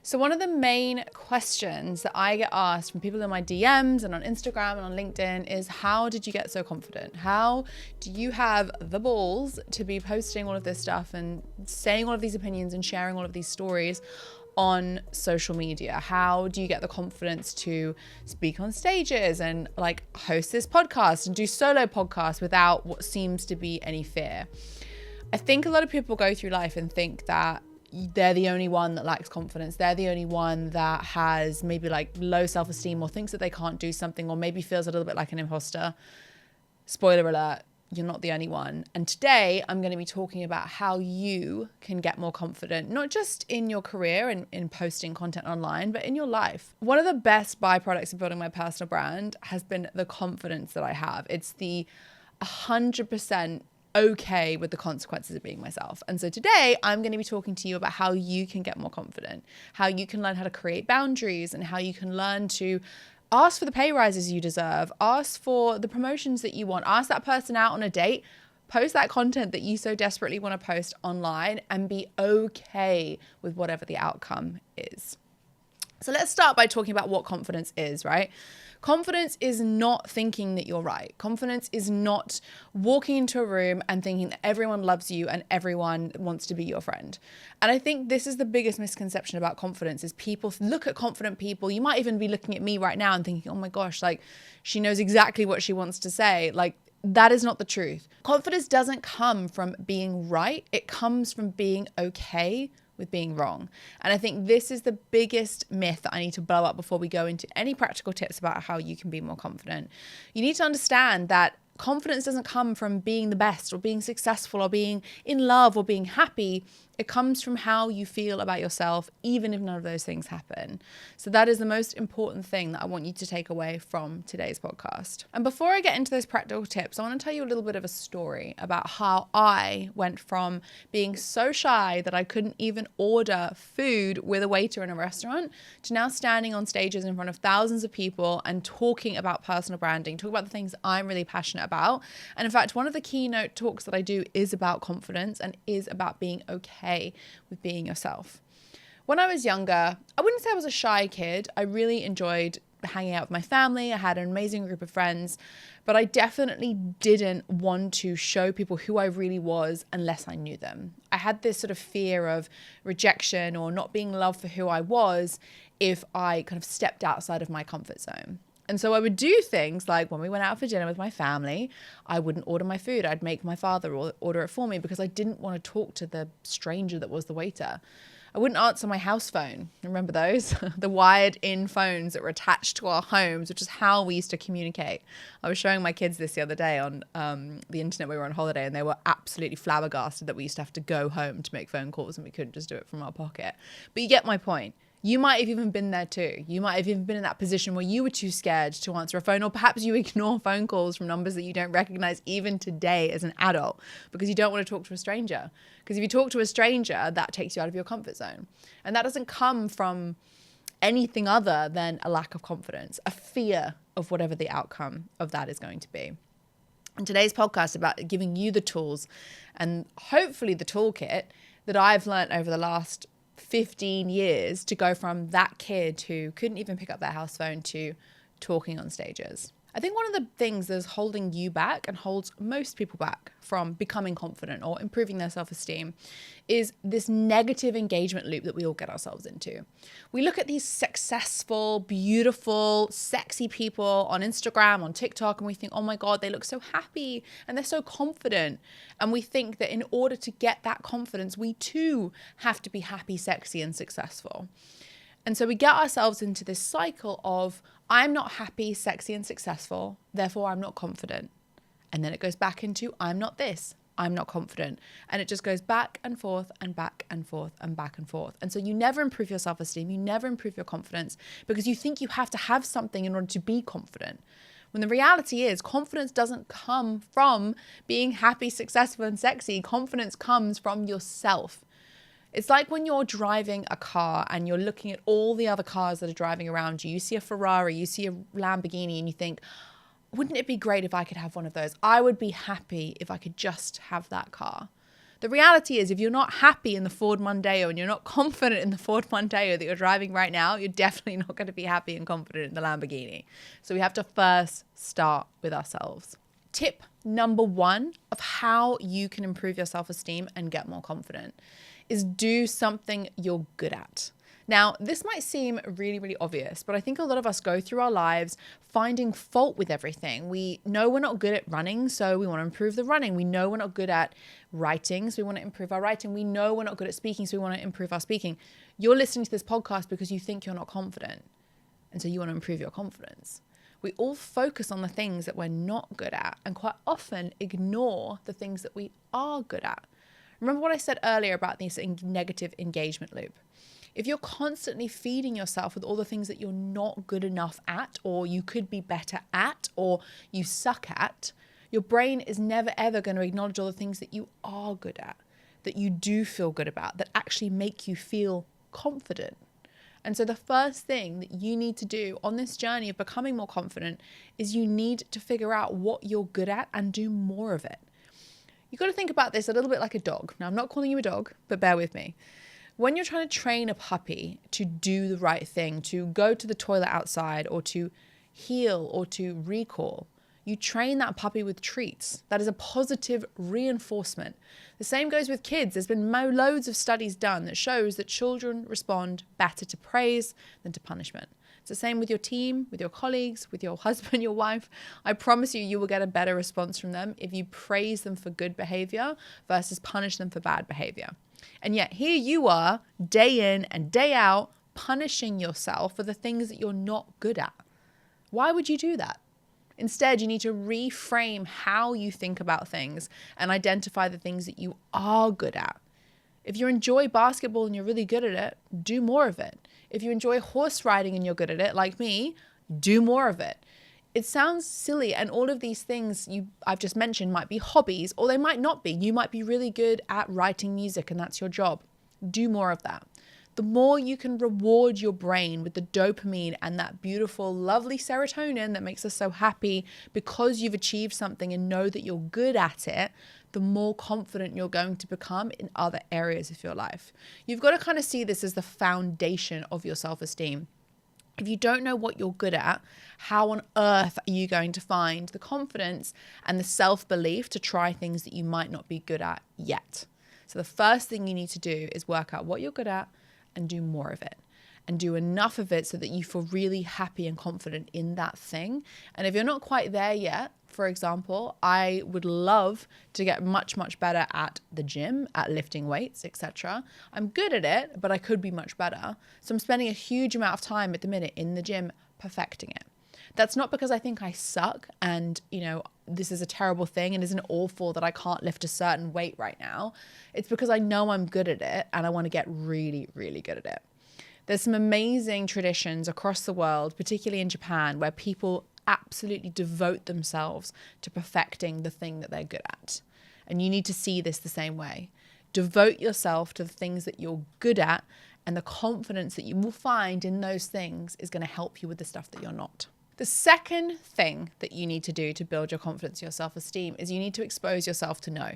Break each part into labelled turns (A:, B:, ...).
A: So one of the main questions that I get asked from people in my DMs and on Instagram and on LinkedIn is, how did you get so confident? How do you have the balls to be posting all of this stuff and saying all of these opinions and sharing all of these stories on social media? How do you get the confidence to speak on stages and like host this podcast and do solo podcasts without what seems to be any fear? I think a lot of people go through life and think that they're the only one that lacks confidence. They're the only one that has maybe like low self-esteem or thinks that they can't do something, or maybe feels a little bit like an imposter. Spoiler alert, you're not the only one. And today I'm going to be talking about how you can get more confident, not just in your career and in posting content online, but in your life. One of the best byproducts of building my personal brand has been the confidence that I have. It's the 100% okay with the consequences of being myself. And so today I'm going to be talking to you about how you can get more confident, how you can learn how to create boundaries, and how you can learn to ask for the pay rises you deserve, ask for the promotions that you want, ask that person out on a date, post that content that you so desperately want to post online, and be okay with whatever the outcome is. So let's start by talking about what confidence is, right? Confidence is not thinking that you're right. Confidence is not walking into a room and thinking that everyone loves you and everyone wants to be your friend. And I think this is the biggest misconception about confidence, is people look at confident people. You might even be looking at me right now and thinking, oh my gosh, like she knows exactly what she wants to say. Like, that is not the truth. Confidence doesn't come from being right. It comes from being okay with being wrong. And I think this is the biggest myth that I need to blow up before we go into any practical tips about how you can be more confident. You need to understand that confidence doesn't come from being the best or being successful or being in love or being happy. It comes from how you feel about yourself, even if none of those things happen. So that is the most important thing that I want you to take away from today's podcast. And before I get into those practical tips, I want to tell you a little bit of a story about how I went from being so shy that I couldn't even order food with a waiter in a restaurant to now standing on stages in front of thousands of people and talking about personal branding, talking about the things I'm really passionate about. And in fact, one of the keynote talks that I do is about confidence and is about being okay with being yourself. When I was younger, I wouldn't say I was a shy kid. I really enjoyed hanging out with my family. I had an amazing group of friends, but I definitely didn't want to show people who I really was unless I knew them. I had this sort of fear of rejection or not being loved for who I was if I kind of stepped outside of my comfort zone. And so I would do things like when we went out for dinner with my family, I wouldn't order my food. I'd make my father order it for me because I didn't want to talk to the stranger that was the waiter. I wouldn't answer my house phone. Remember those? The wired in phones that were attached to our homes, which is how we used to communicate. I was showing my kids this the other day on the internet. We were on holiday and they were absolutely flabbergasted that we used to have to go home to make phone calls and we couldn't just do it from our pocket. But you get my point. You might have even been there too. You might have even been in that position where you were too scared to answer a phone, or perhaps you ignore phone calls from numbers that you don't recognize even today as an adult because you don't want to talk to a stranger. Because if you talk to a stranger, that takes you out of your comfort zone. And that doesn't come from anything other than a lack of confidence, a fear of whatever the outcome of that is going to be. And today's podcast is about giving you the tools and hopefully the toolkit that I've learned over the last 15 years to go from that kid who couldn't even pick up their house phone to talking on stages. I think one of the things that's holding you back and holds most people back from becoming confident or improving their self-esteem is this negative engagement loop that we all get ourselves into. We look at these successful, beautiful, sexy people on Instagram, on TikTok, and we think, oh my God, they look so happy and they're so confident. And we think that in order to get that confidence, we too have to be happy, sexy, and successful. And so we get ourselves into this cycle of, I'm not happy, sexy, and successful, therefore I'm not confident. And then it goes back into, I'm not this, I'm not confident. And it just goes back and forth and back and forth and back and forth. And so you never improve your self-esteem, you never improve your confidence because you think you have to have something in order to be confident. When the reality is, confidence doesn't come from being happy, successful, and sexy. Confidence comes from yourself. It's like when you're driving a car and you're looking at all the other cars that are driving around you. You see a Ferrari, you see a Lamborghini, and you think, wouldn't it be great if I could have one of those? I would be happy if I could just have that car. The reality is if you're not happy in the Ford Mondeo and you're not confident in the Ford Mondeo that you're driving right now, you're definitely not going to be happy and confident in the Lamborghini. So we have to first start with ourselves. Tip number 1 of how you can improve your self-esteem and get more confident is do something you're good at. Now, this might seem really, really obvious, but I think a lot of us go through our lives finding fault with everything. We know we're not good at running, so we want to improve the running. We know we're not good at writing, so we want to improve our writing. We know we're not good at speaking, so we want to improve our speaking. You're listening to this podcast because you think you're not confident, and so you want to improve your confidence. We all focus on the things that we're not good at and quite often ignore the things that we are good at. Remember what I said earlier about this negative engagement loop? If you're constantly feeding yourself with all the things that you're not good enough at, or you could be better at, or you suck at, your brain is never ever going to acknowledge all the things that you are good at, that you do feel good about, that actually make you feel confident. And so the first thing that you need to do on this journey of becoming more confident is you need to figure out what you're good at and do more of it. You've got to think about this a little bit like a dog. Now, I'm not calling you a dog, but bear with me. When you're trying to train a puppy to do the right thing, to go to the toilet outside or to heel or to recall, you train that puppy with treats. That is a positive reinforcement. The same goes with kids. There's been loads of studies done that shows that children respond better to praise than to punishment. It's the same with your team, with your colleagues, with your husband, your wife. I promise you will get a better response from them if you praise them for good behavior versus punish them for bad behavior. And yet here you are, day in and day out, punishing yourself for the things that you're not good at. Why would you do that? Instead, you need to reframe how you think about things and identify the things that you are good at. If you enjoy basketball and you're really good at it, do more of it. If you enjoy horse riding and you're good at it, like me, do more of it. It sounds silly, and all of these things I've just mentioned might be hobbies, or they might not be. You might be really good at writing music and that's your job. Do more of that. The more you can reward your brain with the dopamine and that beautiful, lovely serotonin that makes us so happy because you've achieved something and know that you're good at it, the more confident you're going to become in other areas of your life. You've got to kind of see this as the foundation of your self-esteem. If you don't know what you're good at, how on earth are you going to find the confidence and the self-belief to try things that you might not be good at yet? So the first thing you need to do is work out what you're good at and do more of it, and do enough of it so that you feel really happy and confident in that thing. And if you're not quite there yet, for example, I would love to get much, much better at the gym, at lifting weights, etc. I'm good at it, but I could be much better. So I'm spending a huge amount of time at the minute in the gym perfecting it. That's not because I think I suck and, this is a terrible thing and isn't awful that I can't lift a certain weight right now. It's because I know I'm good at it and I want to get really, really good at it. There's some amazing traditions across the world, particularly in Japan, where people absolutely devote themselves to perfecting the thing that they're good at. And you need to see this the same way. Devote yourself to the things that you're good at, and the confidence that you will find in those things is going to help you with the stuff that you're not. The second thing that you need to do to build your confidence, your self-esteem, is you need to expose yourself to no.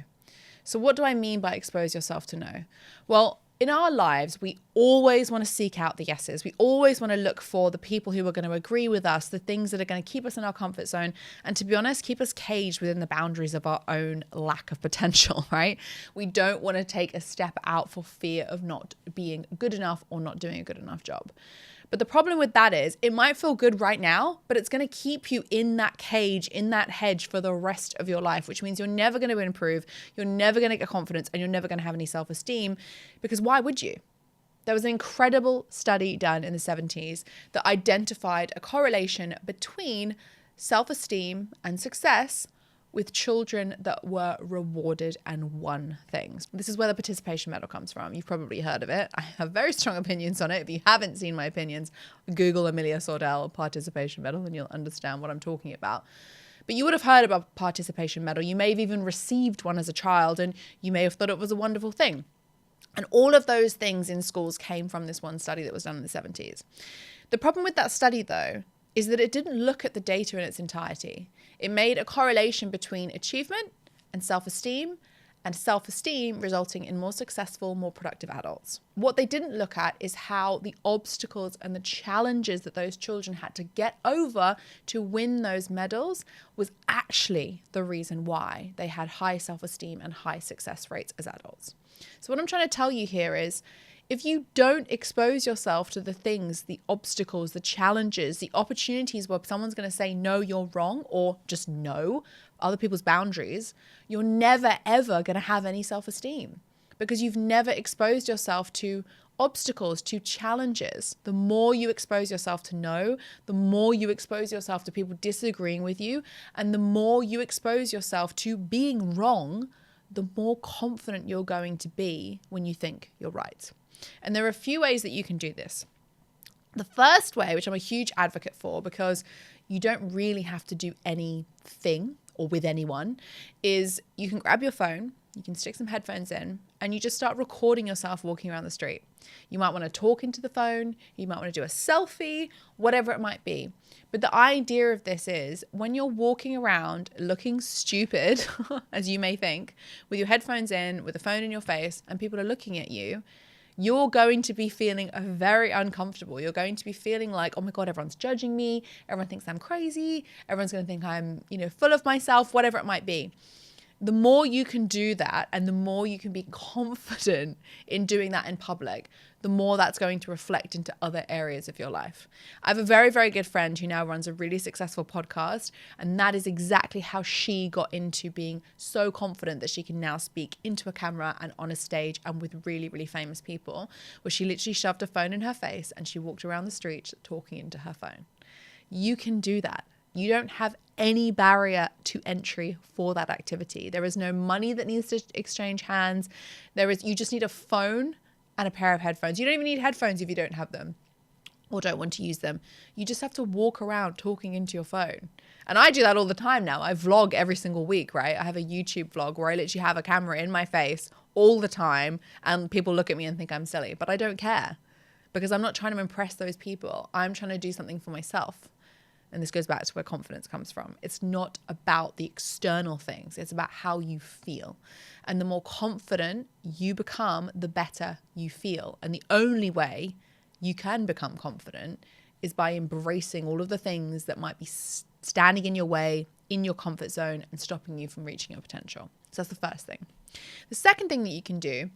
A: So what do I mean by expose yourself to no? Well, in our lives, we always want to seek out the yeses. We always want to look for the people who are going to agree with us, the things that are going to keep us in our comfort zone, and to be honest, keep us caged within the boundaries of our own lack of potential, right? We don't want to take a step out for fear of not being good enough or not doing a good enough job. But the problem with that is it might feel good right now, but it's going to keep you in that cage, in that hedge for the rest of your life, which means you're never going to improve, you're never going to get confidence, and you're never going to have any self-esteem, because why would you? There was an incredible study done in the 70s that identified a correlation between self-esteem and success with children that were rewarded and won things. This is where the participation medal comes from. You've probably heard of it. I have very strong opinions on it. If you haven't seen my opinions, Google Amelia Sordell participation medal and you'll understand what I'm talking about. But you would have heard about participation medal. You may have even received one as a child and you may have thought it was a wonderful thing. And all of those things in schools came from this one study that was done in the 70s. The problem with that study, though, is that it didn't look at the data in its entirety. It made a correlation between achievement and self-esteem and self-esteem, resulting in more successful, more productive adults. What they didn't look at is how the obstacles and the challenges that those children had to get over to win those medals was actually the reason why they had high self-esteem and high success rates as adults. So what I'm trying to tell you here is, if you don't expose yourself to the things, the obstacles, the challenges, the opportunities where someone's going to say, no, you're wrong, or just no, other people's boundaries, you're never, ever going to have any self-esteem because you've never exposed yourself to obstacles, to challenges. The more you expose yourself to no, the more you expose yourself to people disagreeing with you, and the more you expose yourself to being wrong, the more confident you're going to be when you think you're right. And there are a few ways that you can do this. The first way, which I'm a huge advocate for because you don't really have to do anything or with anyone, is you can grab your phone, you can stick some headphones in, and you just start recording yourself walking around the street. You might want to talk into the phone, you might want to do a selfie, whatever it might be. But the idea of this is when you're walking around looking stupid, as you may think, with your headphones in, with a phone in your face, and people are looking at you, you're going to be feeling very uncomfortable. You're going to be feeling like, oh my God, everyone's judging me. Everyone thinks I'm crazy. Everyone's going to think I'm, full of myself, whatever it might be. The more you can do that and the more you can be confident in doing that in public, the more that's going to reflect into other areas of your life. I have a very, very good friend who now runs a really successful podcast, and that is exactly how she got into being so confident that she can now speak into a camera and on a stage and with really, really famous people, where she literally shoved a phone in her face and she walked around the street talking into her phone. You can do that. You don't have any barrier to entry for that activity. There is no money that needs to exchange hands. You just need a phone and a pair of headphones. You don't even need headphones if you don't have them or don't want to use them. You just have to walk around talking into your phone. And I do that all the time now. I vlog every single week, right? I have a YouTube vlog where I literally have a camera in my face all the time and people look at me and think I'm silly, but I don't care because I'm not trying to impress those people. I'm trying to do something for myself. And this goes back to where confidence comes from. It's not about the external things. It's about how you feel. And the more confident you become, the better you feel. And the only way you can become confident is by embracing all of the things that might be standing in your way, in your comfort zone, and stopping you from reaching your potential. So that's the first thing. The second thing that you can do,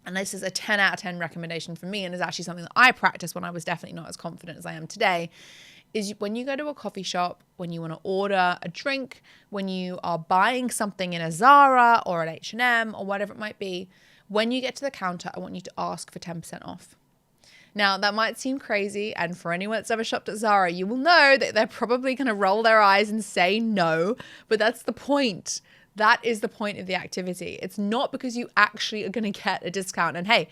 A: and this is a 10 out of 10 recommendation for me, and is actually something that I practiced when I was definitely not as confident as I am today, is when you go to a coffee shop, when you want to order a drink, when you are buying something in a Zara or an H&M or whatever it might be, when you get to the counter, I want you to ask for 10% off. Now, that might seem crazy, and for anyone that's ever shopped at Zara, you will know that they're probably going to roll their eyes and say no, but that's the point. That is the point of the activity. It's not because you actually are going to get a discount. And hey,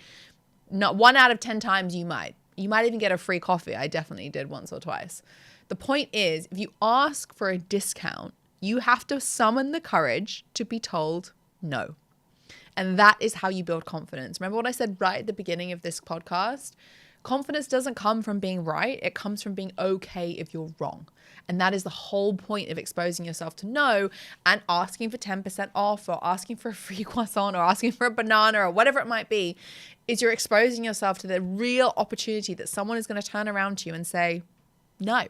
A: not 1 out of 10 times you might. You might even get a free coffee. I definitely did once or twice. The point is, if you ask for a discount, you have to summon the courage to be told no. And that is how you build confidence. Remember what I said right at the beginning of this podcast? Confidence doesn't come from being right. It comes from being okay if you're wrong. And that is the whole point of exposing yourself to no and asking for 10% off or asking for a free croissant or asking for a banana or whatever it might be, is you're exposing yourself to the real opportunity that someone is going to turn around to you and say, no,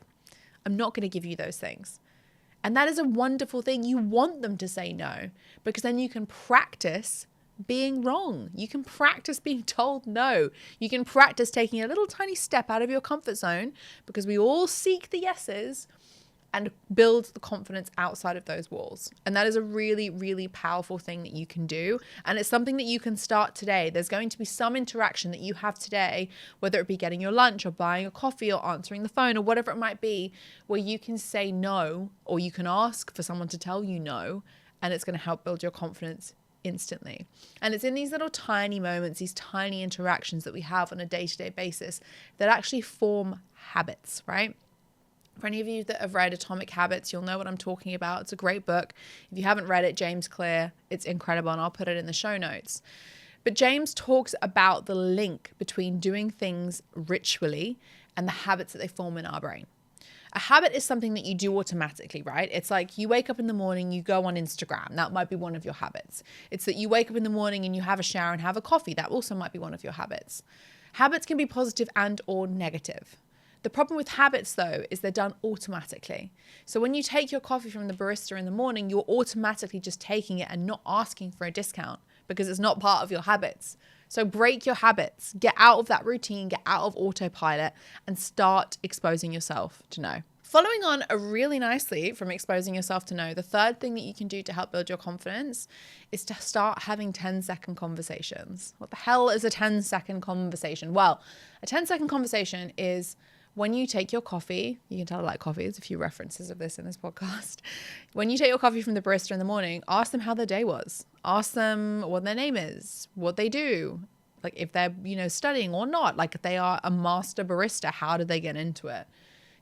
A: I'm not going to give you those things. And that is a wonderful thing. You want them to say no, because then you can practice being wrong. You can practice being told no. You can practice taking a little tiny step out of your comfort zone, because we all seek the yeses, and build the confidence outside of those walls. And that is a really, really powerful thing that you can do. And it's something that you can start today. There's going to be some interaction that you have today, whether it be getting your lunch or buying a coffee or answering the phone or whatever it might be, where you can say no, or you can ask for someone to tell you no, and it's going to help build your confidence instantly. And it's in these little tiny moments, these tiny interactions that we have on a day-to-day basis that actually form habits, right? For any of you that have read Atomic Habits, you'll know what I'm talking about. It's a great book. If you haven't read it, James Clear, it's incredible, and I'll put it in the show notes. But James talks about the link between doing things ritually and the habits that they form in our brain. A habit is something that you do automatically, right? It's like you wake up in the morning, you go on Instagram. That might be one of your habits. It's that you wake up in the morning and you have a shower and have a coffee. That also might be one of your habits. Habits can be positive and or negative. The problem with habits, though, is they're done automatically. So when you take your coffee from the barista in the morning, you're automatically just taking it and not asking for a discount because it's not part of your habits. So break your habits, get out of that routine, get out of autopilot, and start exposing yourself to no. Following on really nicely from exposing yourself to no, the third thing that you can do to help build your confidence is to start having 10-second conversations. What the hell is a 10-second conversation? Well, a 10-second conversation is when you take your coffee. You can tell I like coffee. There's a few references of this in this podcast. When you take your coffee from the barista in the morning, ask them how their day was. Ask them what their name is, what they do, like if they're, studying or not, like if they are a master barista, how did they get into it?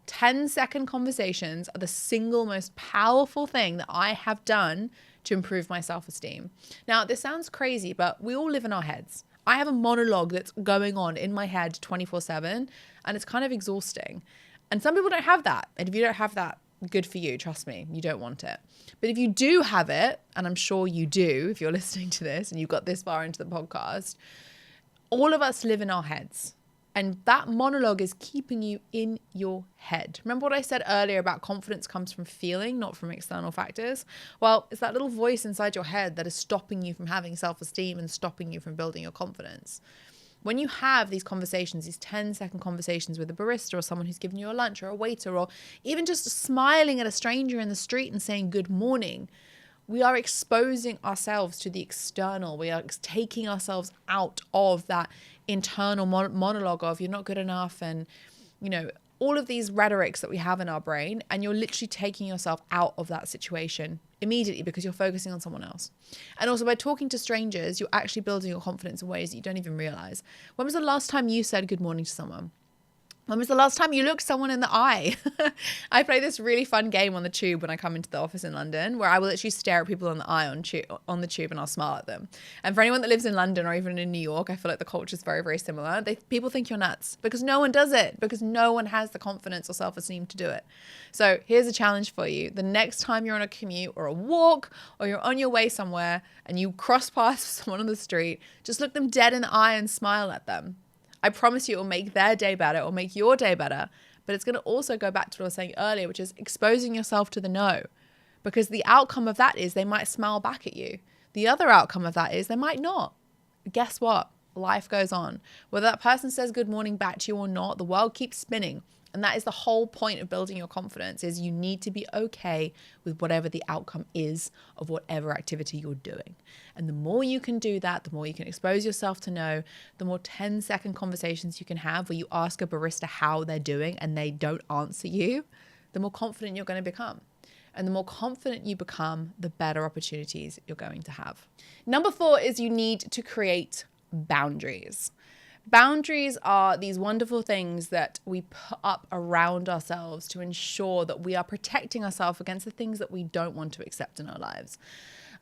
A: 10-second conversations are the single most powerful thing that I have done to improve my self-esteem. Now, this sounds crazy, but we all live in our heads. I have a monologue that's going on in my head 24/7, and it's kind of exhausting. And some people don't have that. And if you don't have that, good for you. Trust me, you don't want it. But if you do have it, and I'm sure you do, if you're listening to this and you've got this far into the podcast, all of us live in our heads. And that monologue is keeping you in your head. Remember what I said earlier about confidence comes from feeling, not from external factors? Well, it's that little voice inside your head that is stopping you from having self-esteem and stopping you from building your confidence. When you have these conversations, these 10-second conversations with a barista or someone who's giving you a lunch or a waiter, or even just smiling at a stranger in the street and saying good morning, we are exposing ourselves to the external. We are taking ourselves out of that internal monologue of you're not good enough and, all of these rhetorics that we have in our brain, and you're literally taking yourself out of that situation immediately because you're focusing on someone else. And also by talking to strangers, you're actually building your confidence in ways that you don't even realize. When was the last time you said good morning to someone? When was the last time you looked someone in the eye? I play this really fun game on the tube when I come into the office in London, where I will literally stare at people in the eye on the tube and I'll smile at them. And for anyone that lives in London or even in New York, I feel like the culture is very, very similar. People think you're nuts because no one does it, because no one has the confidence or self-esteem to do it. So here's a challenge for you. The next time you're on a commute or a walk or you're on your way somewhere and you cross paths someone on the street, just look them dead in the eye and smile at them. I promise you it will make their day better or make your day better. But it's going to also go back to what I was saying earlier, which is exposing yourself to the no. Because the outcome of that is they might smile back at you. The other outcome of that is they might not. Guess what? Life goes on. Whether that person says good morning back to you or not, the world keeps spinning. And that is the whole point of building your confidence, is you need to be okay with whatever the outcome is of whatever activity you're doing. And the more you can do that, the more you can expose yourself to no, the more 10-second conversations you can have where you ask a barista how they're doing and they don't answer you, the more confident you're going to become. And the more confident you become, the better opportunities you're going to have. Number 4 is you need to create boundaries. Boundaries are these wonderful things that we put up around ourselves to ensure that we are protecting ourselves against the things that we don't want to accept in our lives.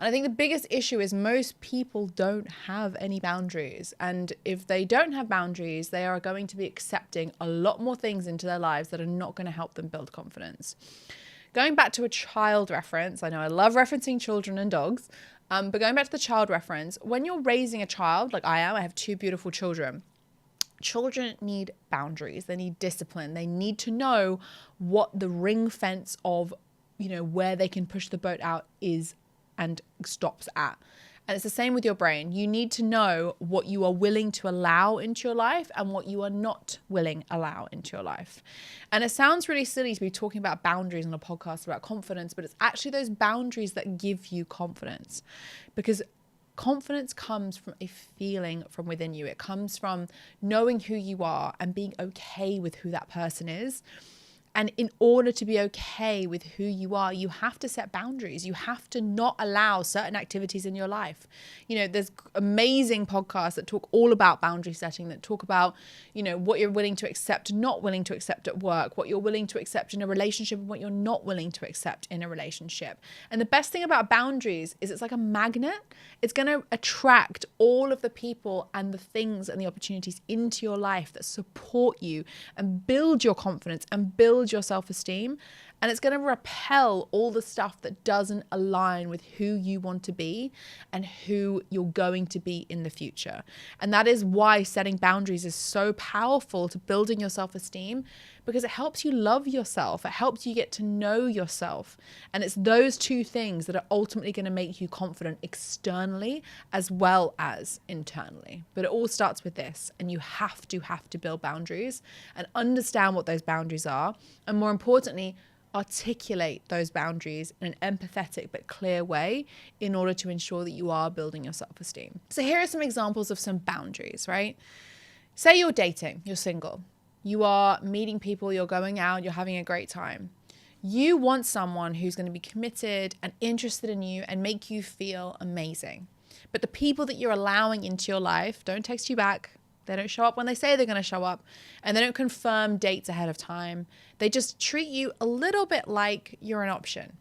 A: And I think the biggest issue is most people don't have any boundaries. And if they don't have boundaries, they are going to be accepting a lot more things into their lives that are not going to help them build confidence. Going back to a child reference, I know I love referencing children and dogs, but going back to the child reference, when you're raising a child, like I am, I have 2 beautiful children. Children need boundaries. They need discipline. They need to know what the ring fence of, where they can push the boat out is and stops at. And it's the same with your brain. You need to know what you are willing to allow into your life and what you are not willing to allow into your life. And it sounds really silly to be talking about boundaries on a podcast about confidence, but it's actually those boundaries that give you confidence. Because confidence comes from a feeling from within you. It comes from knowing who you are and being okay with who that person is. And in order to be okay with who you are, you have to set boundaries. You have to not allow certain activities in your life. There's amazing podcasts that talk all about boundary setting, that talk about, what you're willing to accept, not willing to accept at work, what you're willing to accept in a relationship and what you're not willing to accept in a relationship. And the best thing about boundaries is it's like a magnet. It's going to attract all of the people and the things and the opportunities into your life that support you and build your confidence and build build your self-esteem, and it's going to repel all the stuff that doesn't align with who you want to be and who you're going to be in the future. And that is why setting boundaries is so powerful to building your self-esteem, because it helps you love yourself. It helps you get to know yourself. And it's those two things that are ultimately going to make you confident externally as well as internally. But it all starts with this, and you have to build boundaries and understand what those boundaries are. And more importantly, articulate those boundaries in an empathetic but clear way in order to ensure that you are building your self-esteem. So here are some examples of some boundaries, right? Say you're dating, you're single, you are meeting people, you're going out, you're having a great time. You want someone who's going to be committed and interested in you and make you feel amazing. But the people that you're allowing into your life don't text you back. They don't show up when they say they're going to show up, and they don't confirm dates ahead of time. They just treat you a little bit like you're an option.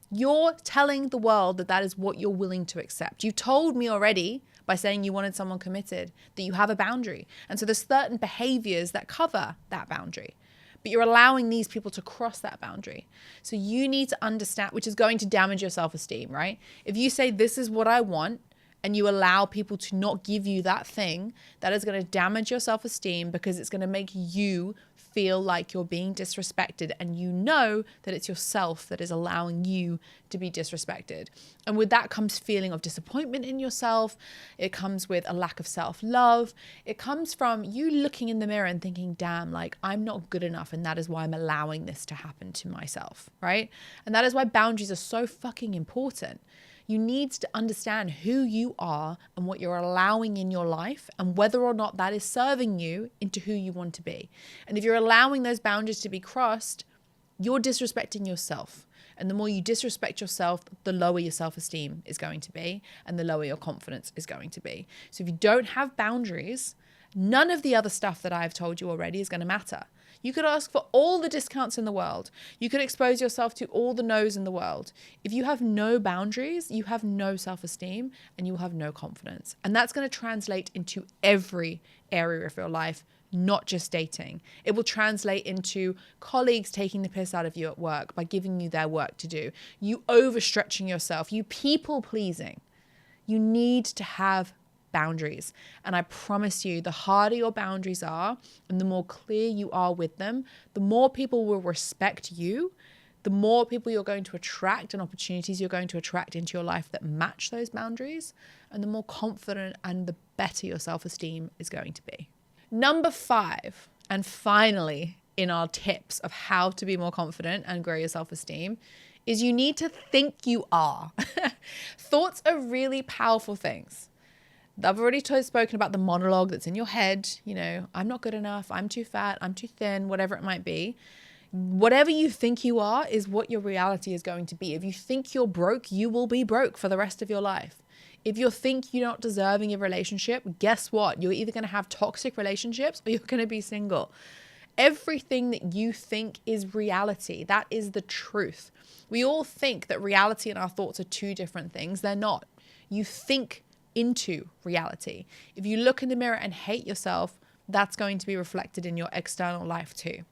A: You're telling the world that that is what you're willing to accept. You told me already by saying you wanted someone committed that you have a boundary. And so there's certain behaviors that cover that boundary, but you're allowing these people to cross that boundary. So you need to understand, which is going to damage your self-esteem, right? If you say, this is what I want, and you allow people to not give you that thing, that is going to damage your self-esteem, because it's going to make you feel like you're being disrespected, and you know that it's yourself that is allowing you to be disrespected. And with that comes feeling of disappointment in yourself. It comes with a lack of self-love. It comes from you looking in the mirror and thinking, damn, like I'm not good enough, and that is why I'm allowing this to happen to myself, right? And that is why boundaries are so fucking important. You need to understand who you are and what you're allowing in your life, and whether or not that is serving you into who you want to be. And if you're allowing those boundaries to be crossed, you're disrespecting yourself. And the more you disrespect yourself, the lower your self-esteem is going to be, and the lower your confidence is going to be. So if you don't have boundaries, none of the other stuff that I've told you already is going to matter. You could ask for all the discounts in the world. You could expose yourself to all the no's in the world. If you have no boundaries, you have no self-esteem, and you will have no confidence. And that's going to translate into every area of your life, not just dating. It will translate into colleagues taking the piss out of you at work by giving you their work to do, you overstretching yourself, you people pleasing. You need to have boundaries. And I promise you, the harder your boundaries are and the more clear you are with them, the more people will respect you, the more people you're going to attract and opportunities you're going to attract into your life that match those boundaries, and the more confident and the better your self-esteem is going to be. Number 5, and finally in our tips of how to be more confident and grow your self-esteem, is you need to think you are. Thoughts are really powerful things. I've already spoken about the monologue that's in your head. You know, I'm not good enough, I'm too fat, I'm too thin, whatever it might be. Whatever you think you are is what your reality is going to be. If you think you're broke, you will be broke for the rest of your life. If you think you're not deserving of a relationship, guess what? You're either going to have toxic relationships or you're going to be single. Everything that you think is reality. That is the truth. We all think that reality and our thoughts are two different things. They're not. You think into reality. If you look in the mirror and hate yourself, that's going to be reflected in your external life too.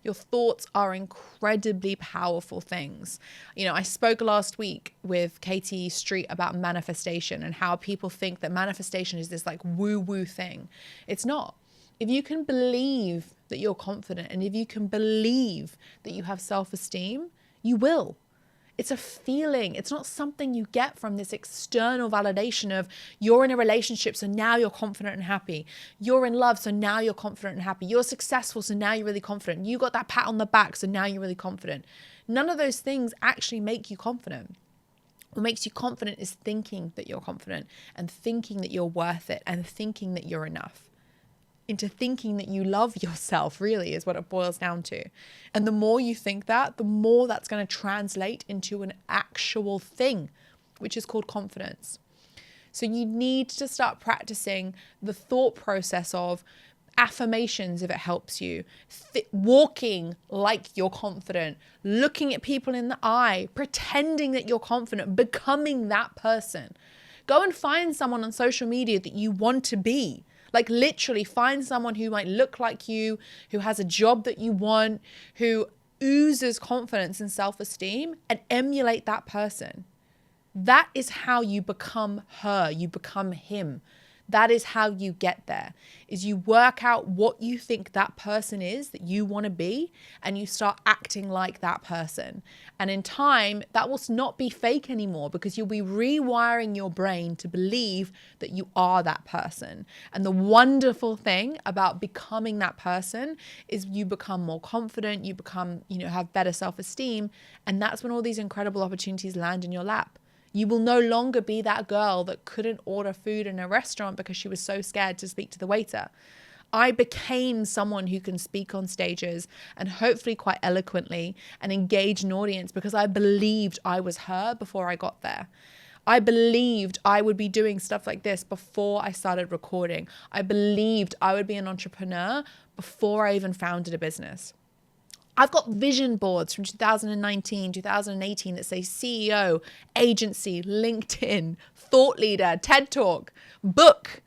A: Your thoughts are incredibly powerful things. You know, I spoke last week with Katie Street about manifestation and how people think that manifestation is this like woo-woo thing. It's not. If you can believe that you're confident, and if you can believe that you have self-esteem, you will. It's a feeling. It's not something you get from this external validation of you're in a relationship, so now you're confident and happy. You're in love, so now you're confident and happy. You're successful, so now you're really confident. You got that pat on the back, so now you're really confident. None of those things actually make you confident. What makes you confident is thinking that you're confident, and thinking that you're worth it, and thinking that you're enough. Into thinking that you love yourself, really, is what it boils down to. And the more you think that, the more that's going to translate into an actual thing, which is called confidence. So you need to start practicing the thought process of affirmations if it helps you, walking like you're confident, looking at people in the eye, pretending that you're confident, becoming that person. Go and find someone on social media that you want to be. Like literally find someone who might look like you, who has a job that you want, who oozes confidence and self-esteem, and emulate that person. That is how you become her, you become him. That is how you get there, is you work out what you think that person is that you want to be, and you start acting like that person. And in time, that will not be fake anymore, because you'll be rewiring your brain to believe that you are that person. And the wonderful thing about becoming that person is you become more confident, you become, have better self-esteem. And that's when all these incredible opportunities land in your lap. You will no longer be that girl that couldn't order food in a restaurant because she was so scared to speak to the waiter. I became someone who can speak on stages, and hopefully quite eloquently, and engage an audience, because I believed I was her before I got there. I believed I would be doing stuff like this before I started recording. I believed I would be an entrepreneur before I even founded a business. I've got vision boards from 2019, 2018 that say CEO, agency, LinkedIn, thought leader, TED Talk, book.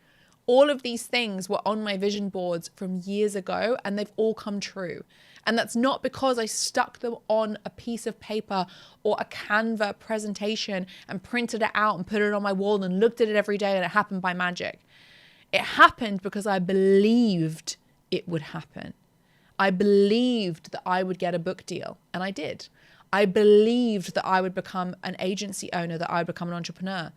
A: All of these things were on my vision boards from years ago, and they've all come true. And that's not because I stuck them on a piece of paper or a Canva presentation and printed it out and put it on my wall and looked at it every day and it happened by magic. It happened because I believed it would happen. I believed that I would get a book deal, and I did. I believed that I would become an agency owner, that I would become an entrepreneur,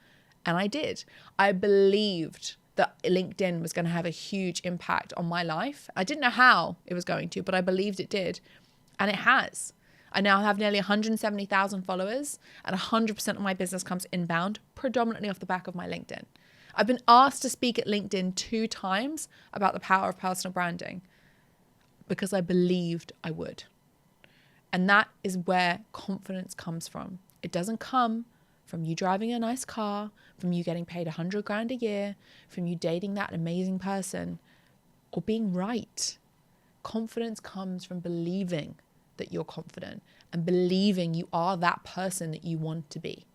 A: and I did. I believed that LinkedIn was going to have a huge impact on my life. I didn't know how it was going to, but I believed it did, and it has. I now have nearly 170,000 followers, and 100% of my business comes inbound, predominantly off the back of my LinkedIn. I've been asked to speak at LinkedIn 2 times about the power of personal branding, because I believed I would. And that is where confidence comes from. It doesn't come from you driving a nice car, from you getting paid 100 grand a year, from you dating that amazing person, or being right. Confidence comes from believing that you're confident and believing you are that person that you want to be.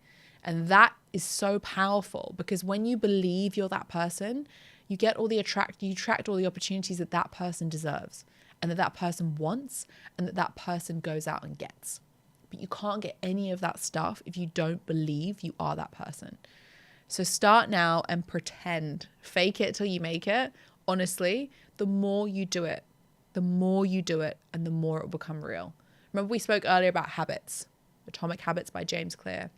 A: And that is so powerful, because when you believe you're that person, you attract all the opportunities that that person deserves, and that person wants, and that person goes out and gets. But you can't get any of that stuff if you don't believe you are that person. So start now and pretend. Fake it till you make it. Honestly, the more you do it, and the more it will become real. Remember we spoke earlier about habits, Atomic Habits by James Clear.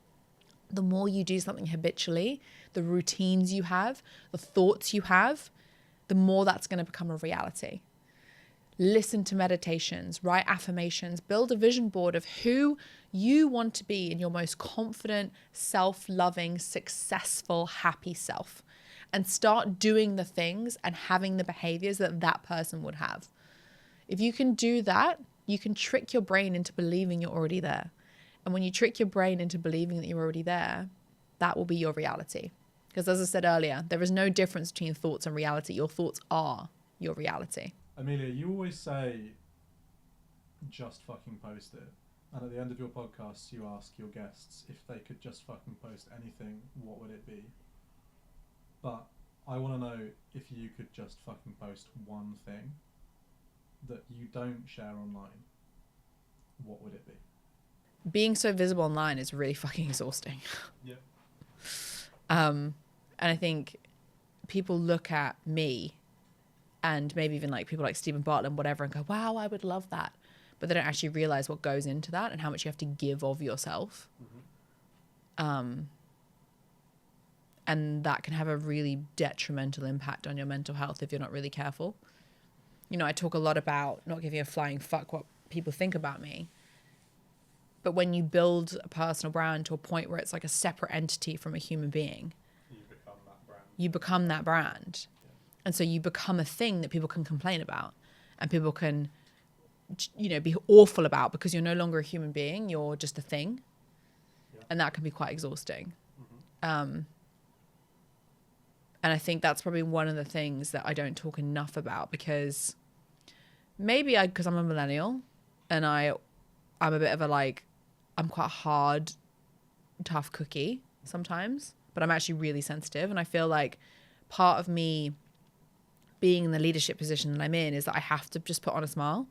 A: The more you do something habitually, the routines you have, the thoughts you have, the more that's going to become a reality. Listen to meditations, write affirmations, build a vision board of who you want to be in your most confident, self-loving, successful, happy self, and start doing the things and having the behaviors that that person would have. If you can do that, you can trick your brain into believing you're already there. And when you trick your brain into believing that you're already there, that will be your reality. Because as I said earlier, there is no difference between thoughts and reality. Your thoughts are your reality.
B: Amelia, you always say, just fucking post it. And at the end of your podcasts, you ask your guests if they could just fucking post anything, what would it be? But I want to know, if you could just fucking post one thing that you don't share online, what would it be?
A: Being so visible online is really fucking exhausting.
B: Yeah.
A: And I think people look at me, and maybe even like people like Stephen Bartlett and whatever, and go, wow, I would love that. But they don't actually realize what goes into that and how much you have to give of yourself. Mm-hmm. And that can have a really detrimental impact on your mental health if you're not really careful. I talk a lot about not giving a flying fuck what people think about me. But when you build a personal brand to a point where it's like a separate entity from a human being, you become that brand. And so you become a thing that people can complain about, and people can, be awful about, because you're no longer a human being. You're just a thing. Yeah. And that can be quite exhausting. Mm-hmm. And I think that's probably one of the things that I don't talk enough about, because because I'm a millennial, and I'm a bit of I'm quite hard, tough cookie sometimes, but I'm actually really sensitive. And I feel like part of me being in the leadership position that I'm in is that I have to just put on a smile.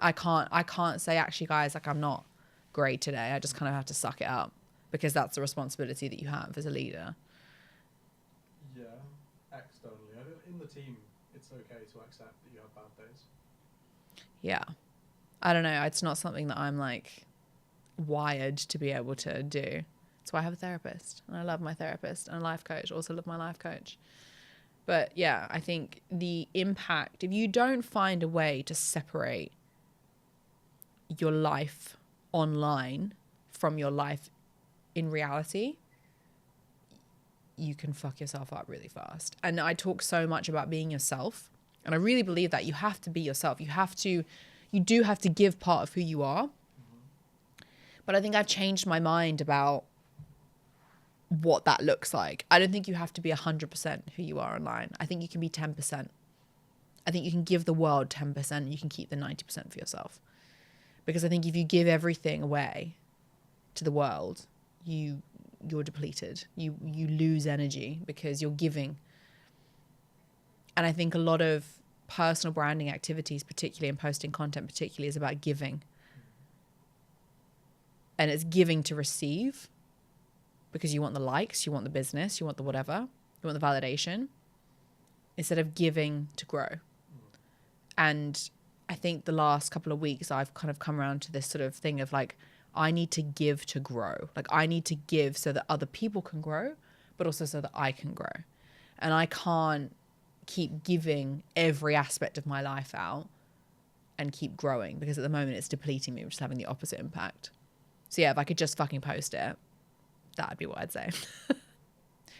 A: I can't say, actually, guys, like, I'm not great today. I just kind of have to suck it up, because that's the responsibility that you have as a leader.
B: Yeah, externally. In the team, it's okay to accept that you have bad days.
A: Yeah. I don't know. It's not something that I'm like wired to be able to do. That's why I have a therapist, and I love my therapist, and a life coach. Also love my life coach. But yeah, I think the impact, if you don't find a way to separate your life online from your life in reality, you can fuck yourself up really fast. And I talk so much about being yourself, and I really believe that you have to be yourself. You do have to give part of who you are. But I think I've changed my mind about what that looks like. I don't think you have to be 100% who you are online. I think you can be 10%. I think you can give the world 10% and you can keep the 90% for yourself. Because I think if you give everything away to the world, you're depleted. You lose energy because you're giving. And I think a lot of personal branding activities, particularly, and posting content particularly, is about giving. And it's giving to receive, because you want the likes, you want the business, you want the whatever, you want the validation, instead of giving to grow. And I think the last couple of weeks I've kind of come around to this sort of thing of like, I need to give to grow. Like, I need to give so that other people can grow, but also so that I can grow. And I can't keep giving every aspect of my life out and keep growing, because at the moment it's depleting me, which is having the opposite impact. So yeah, if I could just fucking post it, that'd be what I'd say.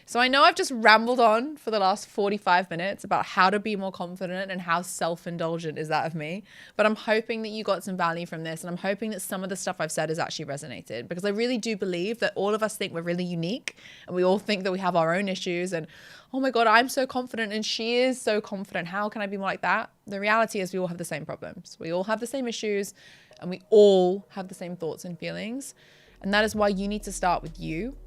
A: So I know I've just rambled on for the last 45 minutes about how to be more confident and how self-indulgent is that of me. But I'm hoping that you got some value from this, and I'm hoping that some of the stuff I've said has actually resonated, because I really do believe that all of us think we're really unique, and we all think that we have our own issues, and oh my God, I'm so confident and she is so confident. How can I be more like that? The reality is we all have the same problems. We all have the same issues, and we all have the same thoughts and feelings. And that is why you need to start with you.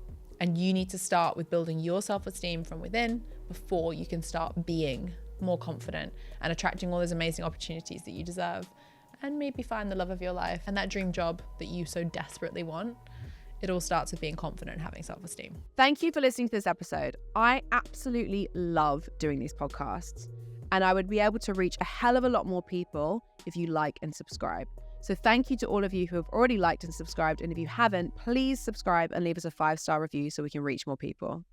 A: And you need to start with building your self-esteem from within before you can start being more confident and attracting all those amazing opportunities that you deserve, and maybe find the love of your life and that dream job that you so desperately want. It all starts with being confident and having self-esteem.
C: Thank you for listening to this episode. I absolutely love doing these podcasts, and I would be able to reach a hell of a lot more people if you like and subscribe. So thank you to all of you who have already liked and subscribed. And if you haven't, please subscribe and leave us a 5-star review so we can reach more people.